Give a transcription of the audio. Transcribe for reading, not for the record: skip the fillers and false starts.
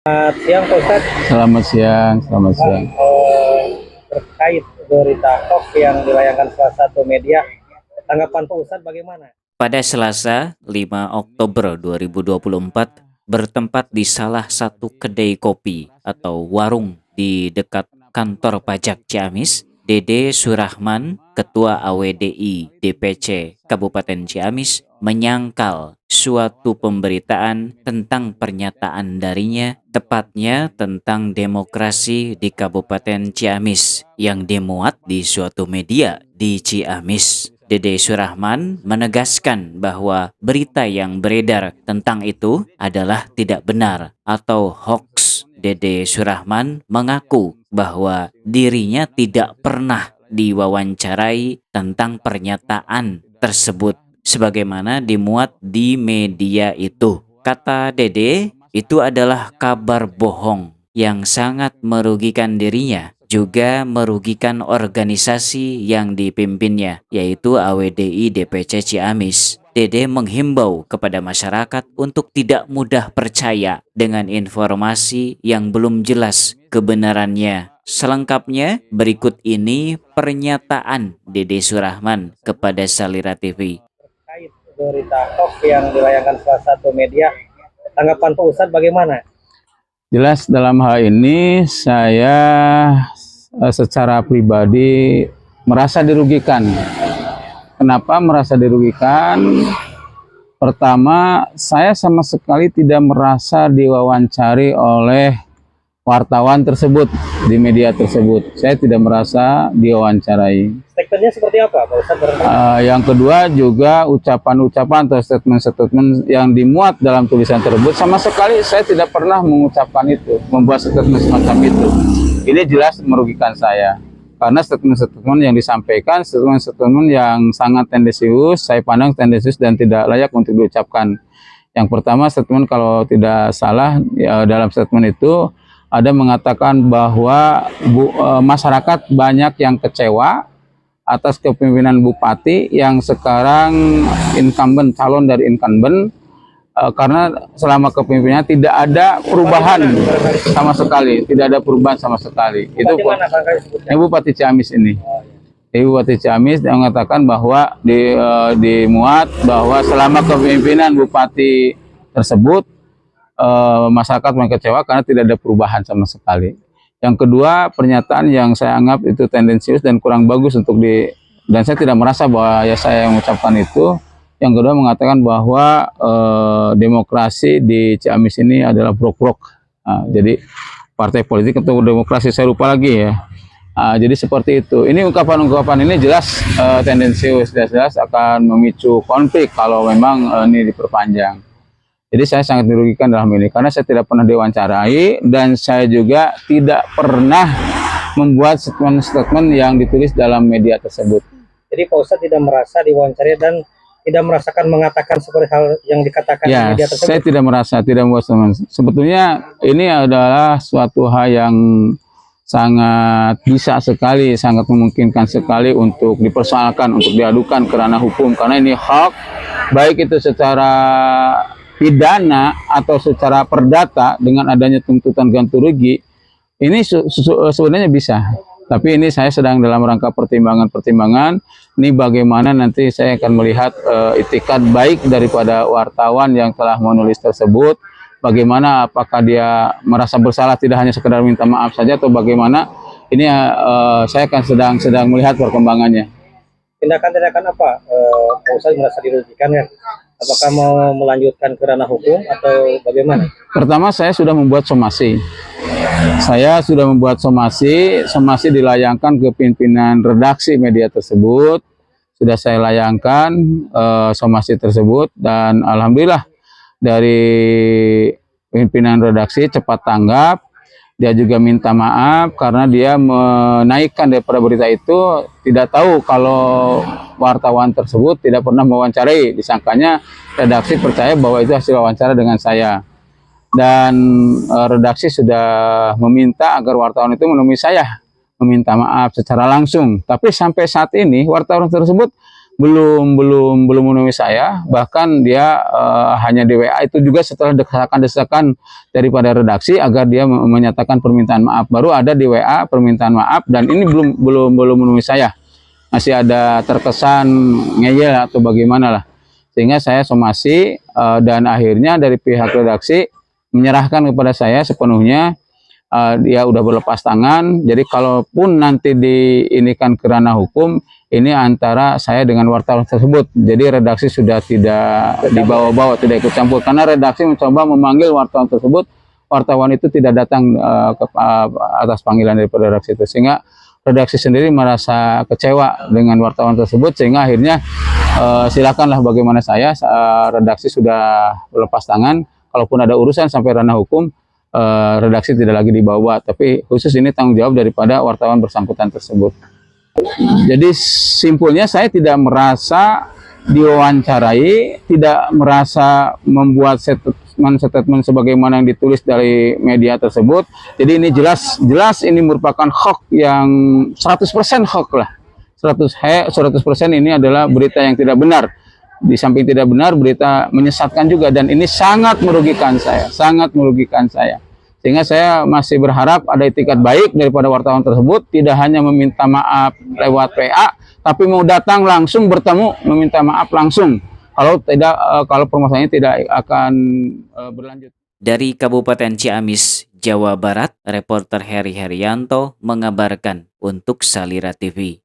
Selamat siang Pak Ustadz. Selamat siang, selamat siang. Terkait berita hoax yang dilayangkan salah satu media, tanggapan Pak Ustadz bagaimana? Pada Selasa, 5 Oktober 2024, bertempat di salah satu kedai kopi atau warung di dekat kantor pajak Ciamis, Dede Surahman, Ketua AWDI DPC Kabupaten Ciamis, menyangkal suatu pemberitaan tentang pernyataan darinya, tepatnya tentang demokrasi di Kabupaten Ciamis yang dimuat di suatu media di Ciamis. Dede Surahman menegaskan bahwa berita yang beredar tentang itu adalah tidak benar atau hoax. Dede Surahman mengaku bahwa dirinya tidak pernah diwawancarai tentang pernyataan tersebut sebagaimana dimuat di media itu. Kata Dede, itu adalah kabar bohong yang sangat merugikan dirinya, juga merugikan organisasi yang dipimpinnya, yaitu AWDI DPC Ciamis. Dede menghimbau kepada masyarakat untuk tidak mudah percaya dengan informasi yang belum jelas kebenarannya. Selengkapnya, berikut ini pernyataan Dede Surahman kepada Salira TV. Terkait berita hoax yang dilayangkan salah satu media, tanggapan Pak Ustadz bagaimana? Jelas dalam hal ini saya secara pribadi merasa dirugikan. Kenapa merasa dirugikan? Pertama, saya sama sekali tidak merasa diwawancari oleh wartawan tersebut di media tersebut. Saya tidak merasa diwawancarai. Statementnya seperti apa Pak Ustadz? Yang kedua juga ucapan-ucapan atau statement-statement yang dimuat dalam tulisan tersebut sama sekali saya tidak pernah mengucapkan itu, membuat statement semacam itu. Ini jelas merugikan saya karena statement-statement yang disampaikan, statement-statement yang sangat tendensius, saya pandang tendensius dan tidak layak untuk diucapkan. Yang pertama, statement kalau tidak salah ya, dalam statement itu ada mengatakan bahwa masyarakat banyak yang kecewa atas kepemimpinan bupati yang sekarang incumbent, calon dari incumbent, karena selama kepemimpinannya tidak ada perubahan sama sekali, tidak ada perubahan sama sekali. Itu Bupati Ciamis ini. Bupati Ciamis yang mengatakan bahwa dimuat bahwa selama kepemimpinan bupati tersebut masyarakat mengecewa karena tidak ada perubahan sama sekali. Yang kedua, pernyataan yang saya anggap itu tendensius dan kurang bagus untuk dan saya tidak merasa bahwa ya saya yang mengucapkan itu. Yang kedua mengatakan bahwa demokrasi di Ciamis ini adalah brok-brok. Jadi partai politik atau demokrasi saya lupa lagi ya. Jadi seperti itu. Ini ungkapan-ungkapan ini jelas tendensius, jelas akan memicu konflik kalau memang ini diperpanjang. Jadi saya sangat dirugikan dalam ini karena saya tidak pernah diwawancarai dan saya juga tidak pernah membuat statement-statement yang ditulis dalam media tersebut. Jadi Pak Ustadz tidak merasa diwawancarai dan tidak merasakan mengatakan seperti hal yang dikatakan ya, di media tersebut? Saya tidak merasa, tidak membuat statement. Sebetulnya ini adalah suatu hal yang sangat bisa sekali, sangat memungkinkan sekali untuk dipersoalkan, untuk diadukan ke ranah hukum karena ini hak, baik itu secara pidana atau secara perdata dengan adanya tuntutan ganti rugi ini sebenarnya bisa, tapi ini saya sedang dalam rangka pertimbangan ini bagaimana nanti saya akan melihat itikat baik daripada wartawan yang telah menulis tersebut, bagaimana apakah dia merasa bersalah tidak hanya sekedar minta maaf saja atau bagaimana ini saya akan sedang melihat perkembangannya. Tindakan-tindakan apa Pak Ustadz merasa dirugikan kan? Apakah mau melanjutkan ke ranah hukum atau bagaimana? Pertama, saya sudah membuat somasi. Somasi dilayangkan ke pimpinan redaksi media tersebut. Sudah saya layangkan somasi tersebut dan alhamdulillah dari pimpinan redaksi cepat tanggap. Dia juga minta maaf karena dia menaikkan daripada berita itu, tidak tahu kalau wartawan tersebut tidak pernah mewawancarai. Disangkanya redaksi percaya bahwa itu hasil wawancara dengan saya. Dan redaksi sudah meminta agar wartawan itu menemui saya, meminta maaf secara langsung. Tapi sampai saat ini wartawan tersebut belum menemui saya, bahkan dia hanya di WA itu juga setelah desakan-desakan daripada redaksi agar dia menyatakan permintaan maaf. Baru ada di WA permintaan maaf dan ini belum menemui saya. Masih ada terkesan ngeyel atau bagaimana lah. Sehingga saya somasi dan akhirnya dari pihak redaksi menyerahkan kepada saya sepenuhnya. Dia udah berlepas tangan. Jadi kalaupun nanti diinikan ke ranah hukum, ini antara saya dengan wartawan tersebut. Jadi redaksi sudah tidak dibawa-bawa, tidak ikut campur. Karena redaksi mencoba memanggil wartawan tersebut, wartawan itu tidak datang atas panggilan dari redaksi itu. Sehingga redaksi sendiri merasa kecewa dengan wartawan tersebut, sehingga akhirnya silakanlah bagaimana saya, redaksi sudah berlepas tangan. Kalaupun ada urusan sampai ranah hukum, redaksi tidak lagi dibawa, tapi khusus ini tanggung jawab daripada wartawan bersangkutan tersebut. Jadi simpulnya saya tidak merasa diwawancarai, tidak merasa membuat statement sebagaimana yang ditulis dari media tersebut. Jadi ini jelas ini merupakan hoax yang 100% hoax lah. 100% ini adalah berita yang tidak benar. Di samping tidak benar, berita menyesatkan juga, dan ini sangat merugikan saya, Sehingga saya masih berharap ada itikat baik daripada wartawan tersebut, tidak hanya meminta maaf lewat PA, tapi mau datang langsung bertemu, meminta maaf langsung. Kalau tidak, kalau permasalahannya tidak akan berlanjut. Dari Kabupaten Ciamis, Jawa Barat, reporter Heri Herianto mengabarkan untuk Salira TV.